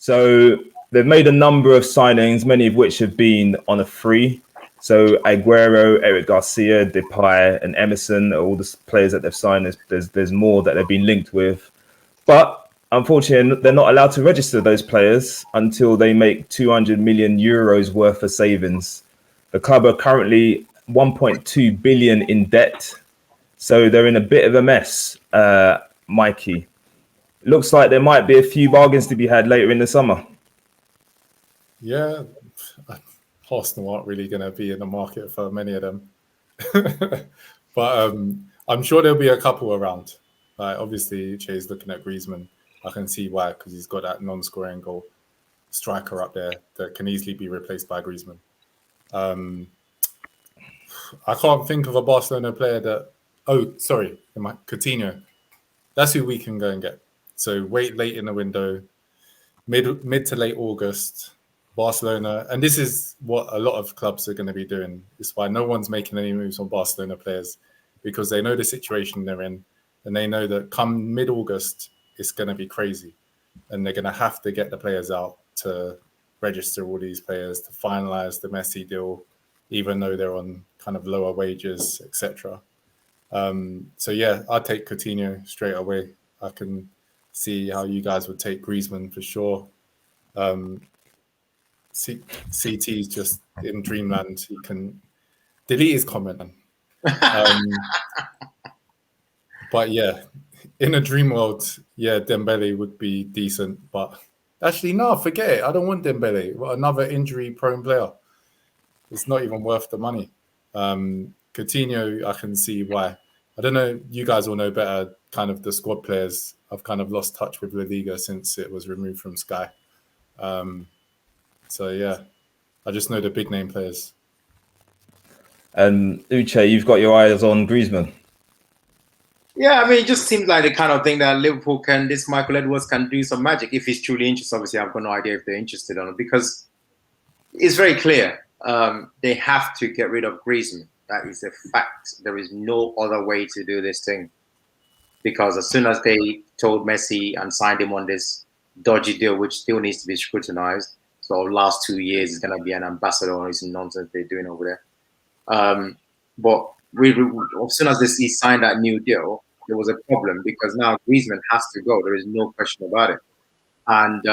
So they've made a number of signings, many of which have been on a free. So Aguero, Eric Garcia, Depay, and Emerson, all the players that they've signed. There's more that they've been linked with, but unfortunately, they're not allowed to register those players until they make 200 million euros worth of savings. The club are currently 1.2 billion in debt, so they're in a bit of a mess, Mikey. Looks like there might be a few bargains to be had later in the summer. Yeah, Arsenal aren't really going to be in the market for many of them. But I'm sure there'll be a couple around. Obviously, Che's looking at Griezmann. I can see why, because he's got that non-scoring goal striker up there that can easily be replaced by Griezmann. I can't think of a Barcelona player that... Oh, sorry, Coutinho. That's who we can go and get. So wait late in the window, mid to late August, Barcelona. And this is what a lot of clubs are going to be doing. It's why no one's making any moves on Barcelona players, because they know the situation they're in. And they know that come mid-August, it's going to be crazy. And they're going to have to get the players out to register all these players, to finalize the Messi deal, even though they're on kind of lower wages, etc. So yeah, I'd take Coutinho straight away. I can see how you guys would take Griezmann for sure. CT's just in dreamland. He can delete his comment. But yeah, in a dream world, yeah, Dembele would be decent. But actually, no, forget it. I don't want Dembele. Well, another injury-prone player. It's not even worth the money. Coutinho, I can see why. I don't know. You guys all know better. Kind of the squad players. I've kind of lost touch with La Liga since it was removed from Sky. So yeah, I just know the big name players. And Uche, you've got your eyes on Griezmann. Yeah, I mean, it just seems like the kind of thing that Liverpool this Michael Edwards can do some magic if he's truly interested. Obviously, I've got no idea if they're interested on it, because it's very clear they have to get rid of Griezmann. That is a fact. There is no other way to do this thing, because as soon as they told Messi and signed him on this dodgy deal, which still needs to be scrutinized, so last 2 years is going to be an ambassador or some nonsense they're doing over there. But as soon as he signed that new deal, there was a problem, because now Griezmann has to go. There is no question about it. And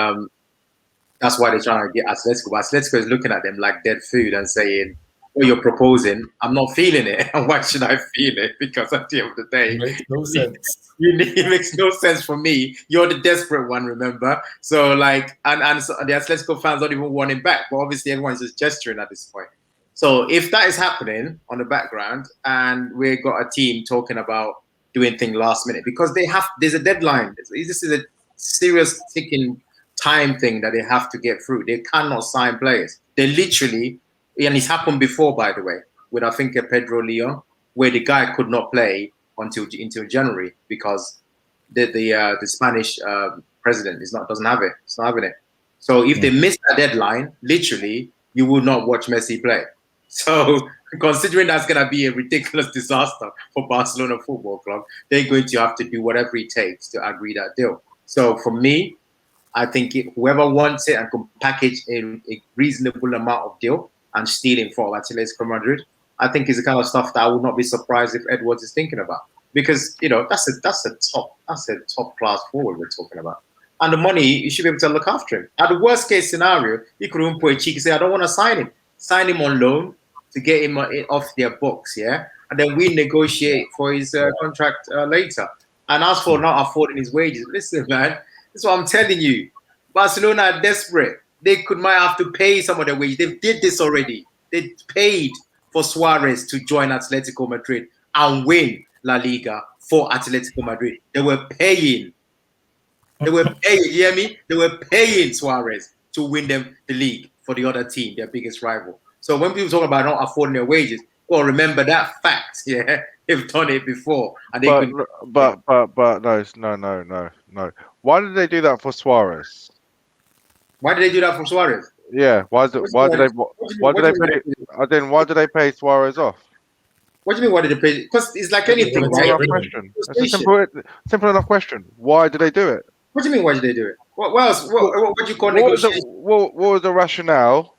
that's why they're trying to get Atletico. But Atletico is looking at them like dead food and saying, what you're proposing, I'm not feeling it. And why should I feel it? Because at the end of the day, It makes no sense. It makes no sense for me. You're the desperate one, remember? So like, and so the Atletico fans don't even want him back. But obviously everyone's just gesturing at this point. So if that is happening on the background, and we've got a team talking about doing things last minute, because there's a deadline. This is a serious ticking time thing that they have to get through. They cannot sign players. They literally, and it's happened before, by the way, with I think Pedro Leon, where the guy could not play until January because the Spanish president doesn't have it. It's not having it. So if they miss that deadline, literally, you will not watch Messi play. So considering that's going to be a ridiculous disaster for Barcelona Football Club, they're going to have to do whatever it takes to agree that deal. So for me, I think whoever wants it and can package a reasonable amount of deal and steal in for Atletico Madrid, I think is the kind of stuff that I would not be surprised if Edwards is thinking about, because that's a top class forward we're talking about, and the money you should be able to look after him. At the worst case scenario, you could even put a cheeky say, I don't want to sign him on loan to get him off their books, yeah, and then we negotiate for his contract later. And as for not affording his wages, listen, man, that's what I'm telling you. Barcelona are desperate. They might have to pay some of their wages. They did this already. They paid for Suarez to join Atletico Madrid and win La Liga for Atletico Madrid. They were paying. You hear me? They were paying Suarez to win them the league for the other team, their biggest rival. So when people talk about not affording their wages, well, remember that fact. Yeah, they've done it before. And but no. Why did they do that for Suarez? Why did they do that for Suarez? Yeah, why did they pay Suarez off? What do you mean? Why did they pay? Because it's like anything. It's a simple enough question. Why did they do it? What do you mean? Why did they do it? What else? What do you call What was, negotiation? what was the rationale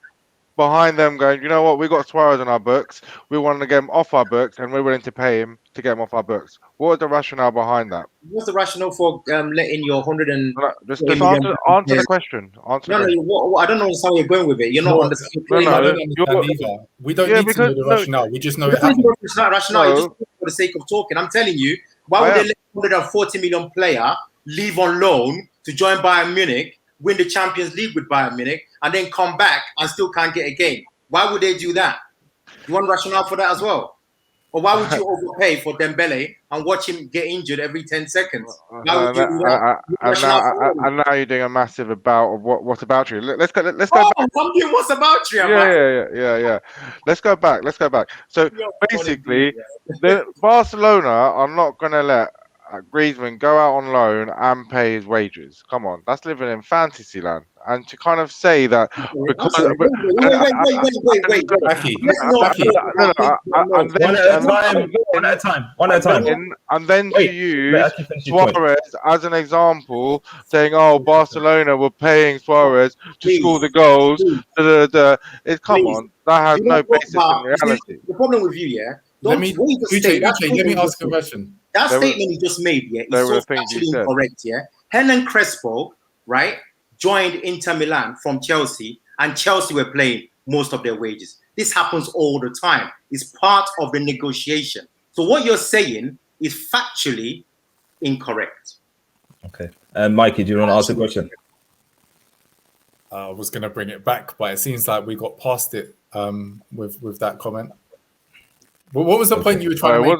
behind them going, you know what, we got Suarez on our books, we want to get him off our books, and we're willing to pay him to get him off our books? What was the rationale behind that? What's the rationale for letting your 100 and Just answer the question. Answer no, the question. I don't know how you're going with it. You're not No, understanding. I No, don't understand either. We don't need to know the rationale. We just know it happened. It's not rationale. No. You're just for the sake of talking. I'm telling you, why would they let 140 million player leave on loan to join Bayern Munich, win the Champions League with Bayern Munich, and then come back and still can't get a game? Why would they do that? You want rationale for that as well? Or why would you overpay for Dembele and watch him get injured every 10 seconds? Why would you do that? And now you're doing a massive about of what about you. Let's go. Let's Oh, go back. I'm doing what's about you. Yeah. Let's go back. So basically, the Barcelona are not going to let Griezmann go out on loan and pay his wages. Come on, that's living in fantasy land. And to kind of say that because Wait. Aki, One at a time. and then Wait, to use let Aki finish his point. Suarez as an example, saying, "Oh, Barcelona were paying Suarez to score the goals." Come on, that has no basis in reality. The problem with you, let me ask a question. That statement you just made, is so actually incorrect, Hernan Crespo, right, joined Inter Milan from Chelsea, and Chelsea were paying most of their wages. This happens all the time. It's part of the negotiation. So what you're saying is factually incorrect. Okay. Mikey, do you want to ask a question? I was going to bring it back, but it seems like we got past it with that comment. What was the point you were trying to make?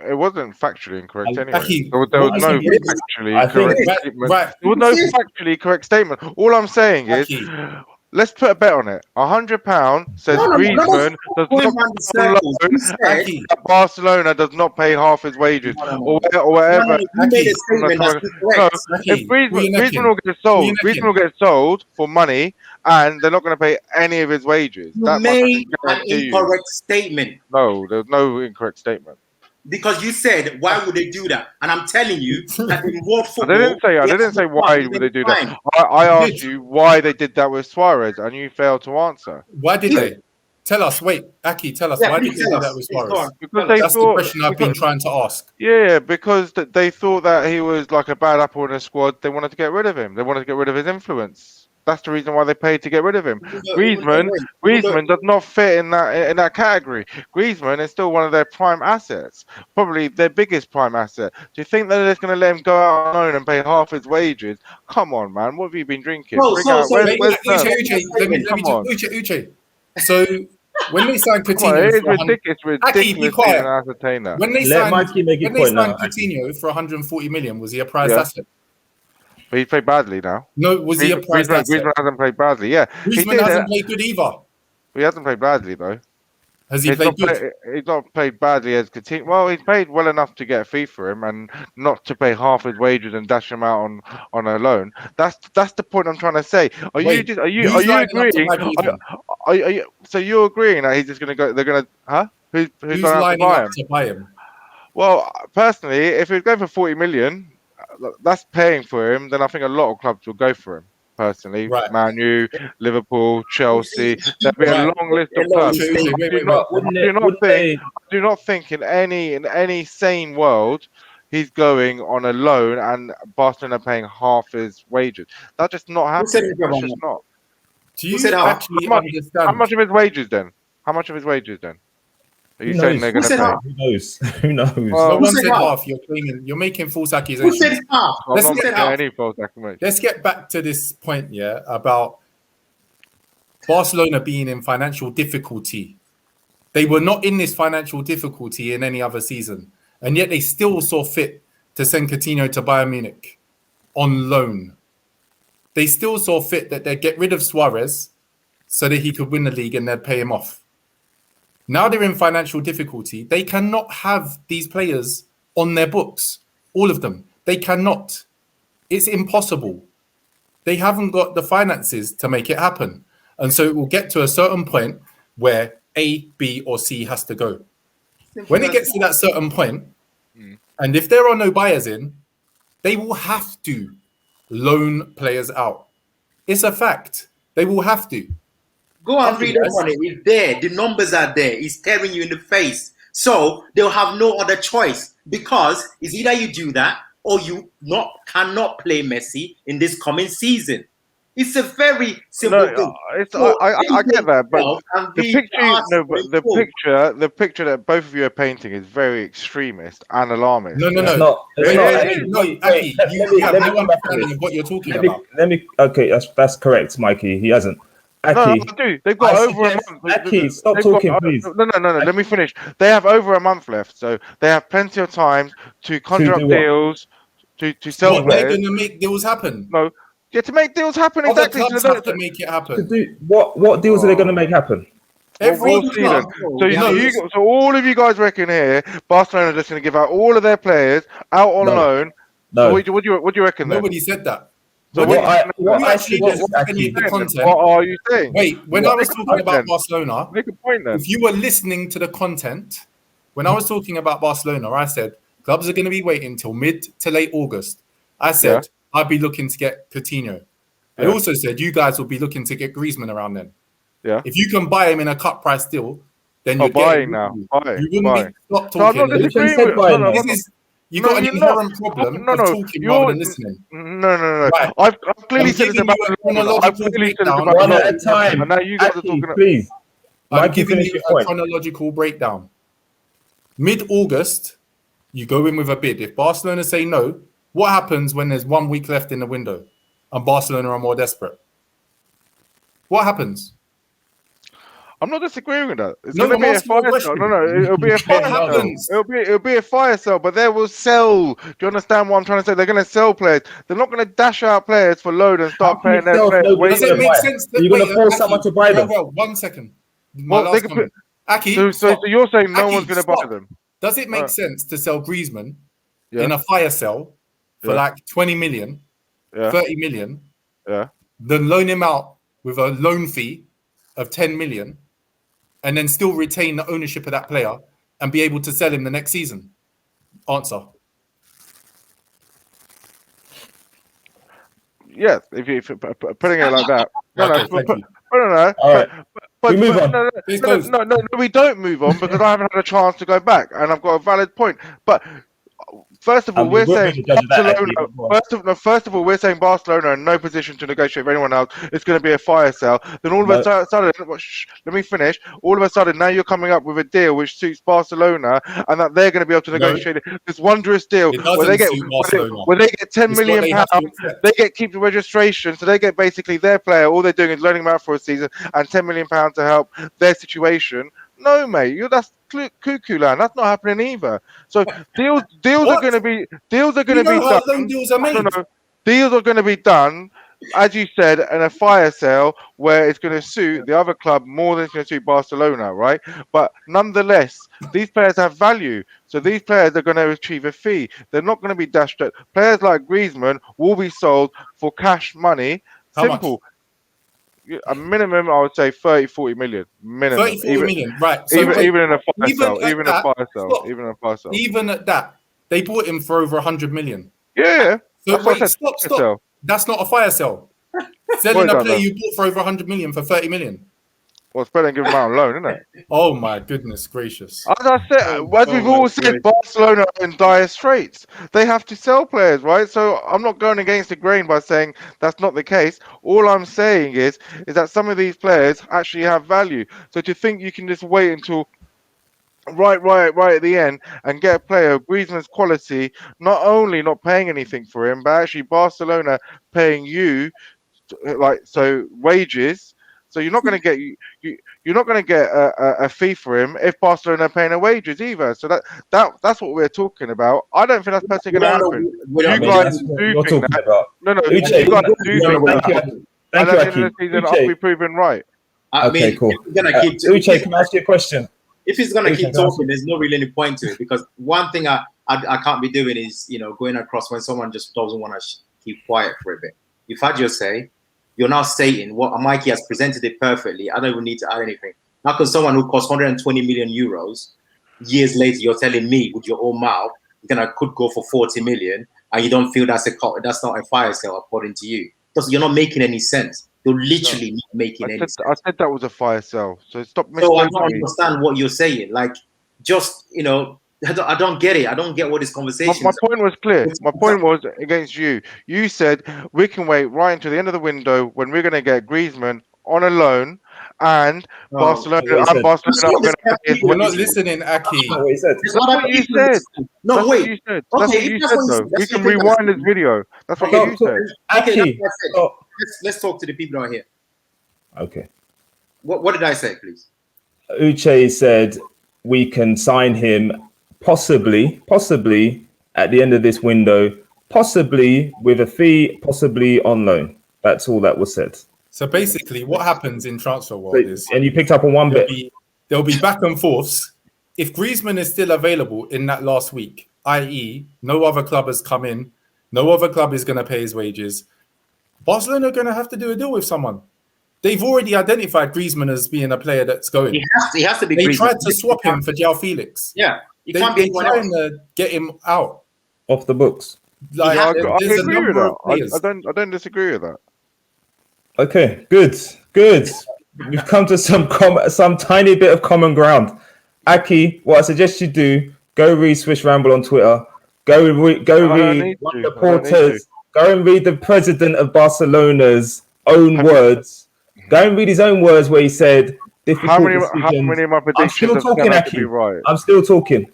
It wasn't factually incorrect anyway. Aki, There was no factually correct statement. There was no factually correct statement. All I'm saying is, let's put a bet on it. £100 says Griezmann does not pay loan, and Barcelona does not pay half his wages, or whatever. If Griezmann will get sold for money, and they're not going to pay any of his wages. You made an incorrect statement. No, there's no incorrect statement. Because you said, why would they do that? And I'm telling you that in world football... I didn't say why would they do that. I asked you why they did that with Suarez, and you failed to answer. Why did they? Tell us. Wait, Aki, tell us. Why did they do that with Suarez? Because that's the question I've been trying to ask. Yeah, because they thought that he was like a bad apple in a squad. They wanted to get rid of him. They wanted to get rid of his influence. That's the reason why they paid to get rid of him. Griezmann does not fit in that category. Griezmann is still one of their prime assets, probably their biggest prime asset. Do you think that they're just going to let him go out on loan and pay half his wages? Come on, man. What have you been drinking? Uche. So when they signed Coutinho, it's ridiculous. Aki, be quiet. Ascertain that. When they signed Coutinho for 140 million, was he a prized asset? But he played badly now. No, was he a prized asset? Griezmann hasn't played badly. Yeah, Griezmann hasn't played good either. He hasn't played badly though. Has he played good? He's not played badly as Coutinho. Well, he's played well enough to get a fee for him and not to pay half his wages and dash him out on a loan. That's the point I'm trying to say. Are you agreeing? So you're agreeing that he's just going to go? They're going to Who's lining up to buy him? Well, personally, if he was going for 40 million, that's paying for him. Then I think a lot of clubs will go for him. Personally, Man U, Liverpool, Chelsea. There'll be a long list of clubs. I do not think in any sane world he's going on a loan and Barcelona paying half his wages. That's just not happening. That's just not. Do you actually understand? How much of his wages then? Are you saying they're going to pay? Who knows? No one said half. You're making false accusations. Who said half? Let's get back to this point, about Barcelona being in financial difficulty. They were not in this financial difficulty in any other season, and yet they still saw fit to send Coutinho to Bayern Munich on loan. They still saw fit that they'd get rid of Suarez so that he could win the league and they'd pay him off. Now they're in financial difficulty. They cannot have these players on their books, all of them. They cannot. It's impossible. They haven't got the finances to make it happen. And so it will get to a certain point where A, B, or C has to go. When it gets to that certain point, and if there are no buyers in, they will have to loan players out. It's a fact. They will have to. Go and read up on it. It's there. The numbers are there. It's staring you in the face. So they'll have no other choice because it's either you do that or you cannot play Messi in this coming season. It's a very simple thing. I get that, but the picture that both of you are painting is very extremist and alarmist. No. It's not. Aki, you have no understanding of what you're talking about. Okay, that's correct, Mikey. He hasn't. Aki, no, I do. They've got over a month. Aki, stop talking, please. No. Let me finish. They have over a month left, so they have plenty of time to conjure up deals, to sell. They're going to make deals happen. No. Yeah, to make deals happen, Other exactly. clubs have to make it happen. What deals are they going to make happen? Every club. So all of you guys reckon here, Barcelona are just going to give out all of their players out on loan. No. So what do you reckon then? Nobody said that. So what are you saying? Wait, when I was talking about Barcelona, make a point then. If you were listening to the content, when I was talking about Barcelona, I said clubs are going to be waiting till mid to late August. I said I'd be looking to get Coutinho. I also said you guys will be looking to get Griezmann around then. Yeah. If you can buy him in a cut price deal, then you're buying now. You wouldn't stop talking. You got an inherent problem of talking rather than listening. No. Right. I've clearly said it's about one at a time. And now you guys are talking. Please. I'm giving you a chronological breakdown. Mid-August, you go in with a bid. If Barcelona say no, what happens when there's 1 week left in the window and Barcelona are more desperate? What happens? I'm not disagreeing with that. It's going to be a fire sale. No, it'll be a fire sale. It'll be a fire sale, but they will sell. Do you understand what I'm trying to say? They're going to sell players. They're not going to dash out players for load and start paying their players. Does it make sense? You're going to force someone to buy them. Well, 1 second. Aki, so you're saying no one's going to buy them? Does it make sense to sell Griezmann in a fire sale for like 20 million, 30 million, then loan him out with a loan fee of 10 million, and then still retain the ownership of that player and be able to sell him the next season? Answer. Yes, if you're putting it like that. No. All right. We move on. No, we don't move on because I haven't had a chance to go back, and I've got a valid point. But first of all, we're saying Barcelona. First of all, we're saying Barcelona are in no position to negotiate with anyone else. It's going to be a fire sale. Then all of a sudden, let me finish. All of a sudden, now you're coming up with a deal which suits Barcelona, and that they're going to be able to negotiate this wondrous deal where they get 10 million pounds. They get keep the registration, so they get basically their player. All they're doing is loaning him out for a season, and 10 million pounds to help their situation. No, mate, that's cuckoo land. That's not happening either. So deals are going to be done. Deals are going to be done, as you said, in a fire sale where it's going to suit the other club more than it's going to suit Barcelona, right? But nonetheless, these players have value. So these players are going to achieve a fee. They're not going to be dashed out. Players like Griezmann will be sold for cash money. Simple. Much? A minimum, I would say 30-40 million. Minimum. 30-40 million, right. So even in a fire sale. Even at that, they bought him for over 100 million. Yeah. So wait, stop. That's not a fire sale. Selling a player you bought for over 100 million for 30 million. Well, it's better than giving him out on loan, isn't it? Oh my goodness gracious! As I said, as we've all said, Barcelona are in dire straits. They have to sell players, right? So I'm not going against the grain by saying that's not the case. All I'm saying is that some of these players actually have value. So to think you can just wait until right at the end and get a player of Griezmann's quality, not only not paying anything for him, but actually Barcelona paying you wages. So you're not going to get you're not going to get a fee for him if Barcelona are paying the wages either. So that's what we're talking about. I don't think that's personally going to happen. You guys do think that. No, you guys do think that. And at the end of the season, I'll be proven right. Okay, cool. Uche, can I ask you a question? If he's going to keep talking, there's no really any point to it, because one thing I can't be doing is, going across when someone just doesn't want to keep quiet for a bit. You've had your say. You're now stating what Mikey has presented it perfectly. I don't even need to add anything. Now, because someone who costs 120 million euros, years later, you're telling me with your own mouth, could go for 40 million, and you don't feel that's not a fire sale according to you, because you're not making any sense. You're literally not making any sense. I said that was a fire sale. So stop. So I don't understand what you're saying. Like, just I don't get it. I don't get what this conversation. My point was clear. My point was against you. You said we can wait right until the end of the window when we're going to get Griezmann on a loan, and Barcelona are going to pay his You're not listening, Aki. That's what he said. That's what you said. No, that's wait. What you said. That's what you said, though. We can rewind this video. That's what you said. Okay, let's talk to the people out here. Okay. What did I say, please? Uche said we can sign him possibly at the end of this window, possibly with a fee, possibly on loan. That's all that was said. So basically, what happens in transfer world is, and you picked up on one bit. There'll be back and forths. If Griezmann is still available in that last week, i.e., no other club has come in, no other club is going to pay his wages, Barcelona are going to have to do a deal with someone. They've already identified Griezmann as being a player that's going. He has to be. They Griezmann. tried to swap him for João Felix. Yeah, They're trying to get him out off the books. Like, I agree with that. I don't disagree with that. Okay, good. We've come to some tiny bit of common ground. Aki, what I suggest you do: go read Swiss Ramble on Twitter. Go read the Porters. Go and read the president of Barcelona's own words. Go and read his own words where he said how many of my predictions I'm still talking, Aki. Right? I'm still talking.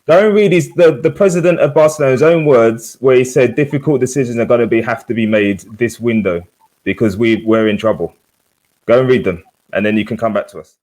Go and read the president of Barcelona's own words where he said difficult decisions are going to have to be made this window because we're in trouble. Go and read them, and then you can come back to us.